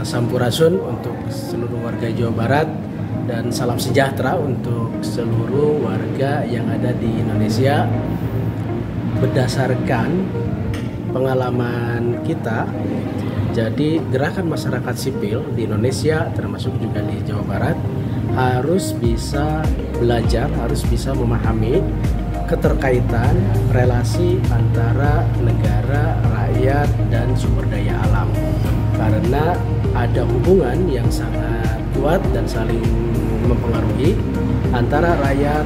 Sampurasun untuk seluruh warga Jawa Barat dan salam sejahtera untuk seluruh warga yang ada di Indonesia. Berdasarkan pengalaman kita, jadi gerakan masyarakat sipil di Indonesia termasuk juga di Jawa Barat harus bisa belajar, harus bisa memahami keterkaitan relasi antara negara, rakyat, dan sumber daya alam. Karena ada hubungan yang sangat kuat dan saling mempengaruhi antara rakyat,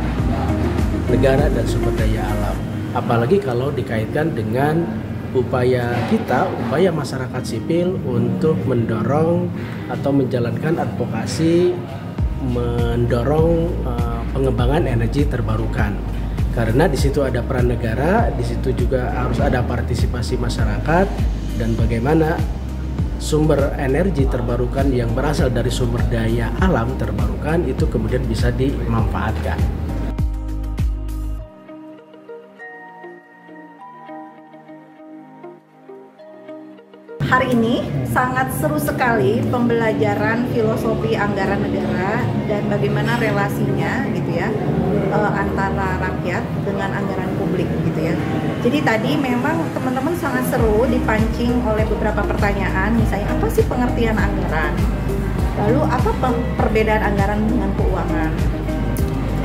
negara, dan sumber daya alam. Apalagi kalau dikaitkan dengan upaya kita, upaya masyarakat sipil untuk mendorong atau menjalankan advokasi, mendorong pengembangan energi terbarukan. Karena di situ ada peran negara, di situ juga harus ada partisipasi masyarakat, dan bagaimana sumber energi terbarukan yang berasal dari sumber daya alam terbarukan itu kemudian bisa dimanfaatkan. Hari ini sangat seru sekali pembelajaran filosofi anggaran negara dan bagaimana relasinya gitu ya antara rakyat dengan anggaran publik gitu ya. Jadi tadi memang teman-teman sangat seru dipancing oleh beberapa pertanyaan, misalnya apa sih pengertian anggaran? Lalu apa perbedaan anggaran dengan keuangan?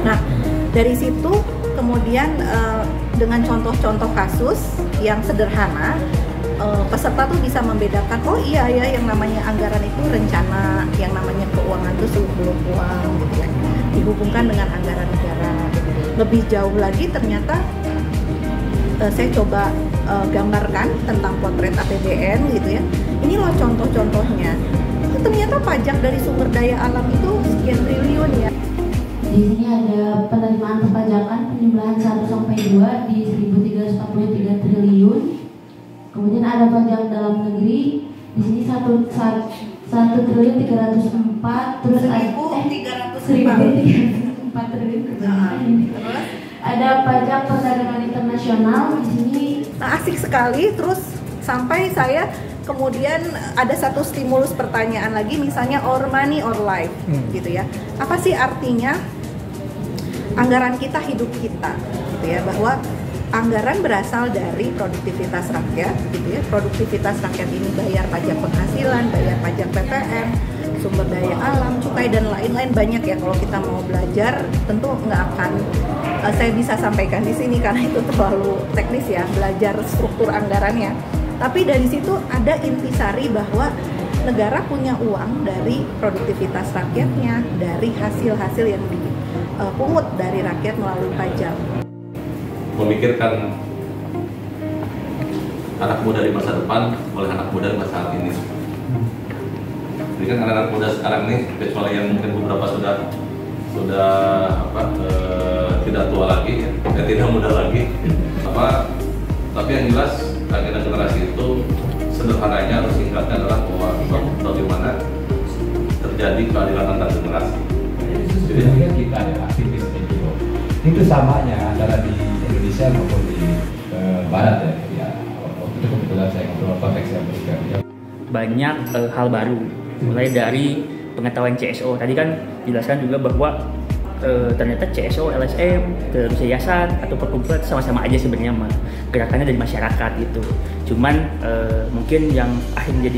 Nah, dari situ kemudian dengan contoh-contoh kasus yang sederhana, peserta tuh bisa membedakan, oh iya ya, yang namanya anggaran itu rencana, yang namanya keuangan itu seluk-beluk uang gitu ya, dihubungkan dengan anggaran negara. Lebih jauh lagi ternyata saya coba gambarkan tentang potret APBN gitu ya. Ini loh contoh-contohnya. Ternyata pajak dari sumber daya alam itu sekian triliun ya. Di sini ada penerimaan perpajakan penjumlahan 1 sampai 2 di 1.343 triliun. Kemudian ada pajak dalam negeri di sini 1 triliun 304, terus 1.304 triliun. Ada pajak perdagangan internasional di sini. Nah, asik sekali. Terus sampai saya kemudian ada satu stimulus pertanyaan lagi, misalnya or money or life gitu ya. Apa sih artinya anggaran kita hidup kita gitu ya, bahwa anggaran berasal dari produktivitas rakyat gitu ya. Produktivitas rakyat ini bayar pajak penghasilan, bayar pajak PPN, sumber daya alam, cukai, dan lain-lain banyak ya. Kalau kita mau belajar tentu nggak akan saya bisa sampaikan di sini karena itu terlalu teknis ya, belajar struktur anggarannya. Tapi dari situ ada intisari bahwa negara punya uang dari produktivitas rakyatnya, dari hasil-hasil yang dipungut dari rakyat melalui pajak. Memikirkan anak muda di masa depan oleh anak muda di masa saat ini. Jadi kan anak-anak muda sekarang ini, kecuali yang mungkin beberapa sudah tidak tua lagi, tidak muda lagi, tapi yang jelas agenda generasi itu sederhananya atau singkatnya adalah bahwa bagaimana terjadi keadilan antar generasi. Jadi kan kita ya aktivis NGO itu samanya antara di Indonesia maupun di Barat ya. Waktu itu kebetulan saya ngobrol konteks Amerika. Banyak hal baru, mulai dari pengetahuan CSO. Tadi kan dijelaskan juga bahwa ternyata CSO, LSM, terus yayasan atau perkumpulan sama-sama aja sebenarnya gerakannya dari masyarakat gitu. Cuman mungkin yang akhirnya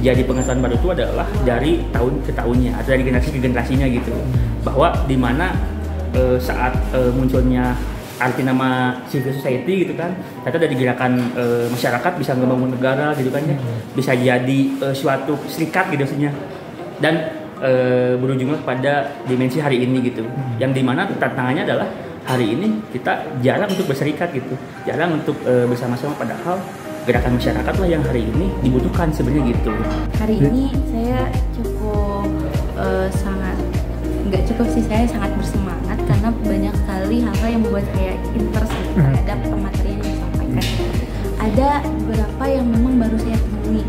jadi pengetahuan baru itu adalah dari tahun ke tahunnya atau dari generasi ke generasinya gitu. Bahwa di mana saat munculnya arti nama civil society gitu kan, ternyata dari gerakan masyarakat bisa membangun negara gitu kan ya, bisa jadi suatu serikat gitu maksudnya, dan berujunglah pada dimensi hari ini gitu, yang dimana tantangannya adalah hari ini kita jarang untuk berserikat gitu, jarang untuk bersama-sama, padahal gerakan masyarakat lah yang hari ini dibutuhkan sebenarnya gitu. Hari ini saya cukup sangat nggak cukup sih, saya sangat bersemangat karena banyak sekali hal-hal yang membuat saya interest terhadap pemateri yang disampaikan. Ada beberapa yang memang baru saya temui,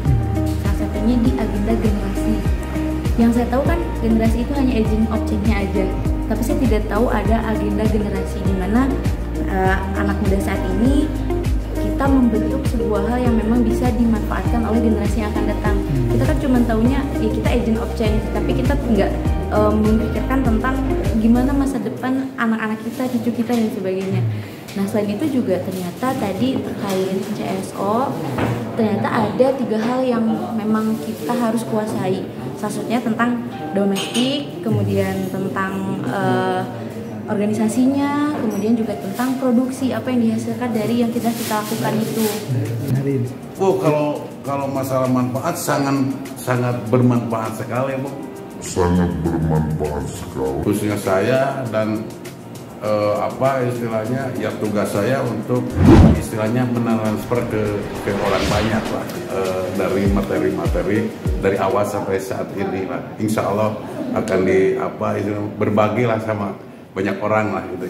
salah satunya di agenda generasi. Yang saya tahu kan generasi itu hanya agent of change-nya aja, tapi saya tidak tahu ada agenda generasi di mana anak muda saat ini kita membentuk sebuah hal yang memang bisa dimanfaatkan oleh generasi yang akan datang. Kita kan cuma taunya ya kita agent of change, tapi kita nggak memikirkan tentang gimana masa depan anak-anak kita, cucu kita dan sebagainya. Nah selain itu juga ternyata tadi terkait CSO, ternyata ada 3 hal yang memang kita harus kuasai. Salah satunya tentang domestik, kemudian tentang organisasinya, kemudian juga tentang produksi, apa yang dihasilkan dari yang kita lakukan itu. Oh, kalau masalah manfaat sangat bermanfaat sekali, Bu. Sangat bermanfaat sekali. Khususnya saya dan istilahnya ya tugas saya untuk istilahnya mentransfer ke orang banyak lah, dari materi-materi dari awal sampai saat ini lah. Insya Allah akan berbagi lah sama banyak orang lah gitu.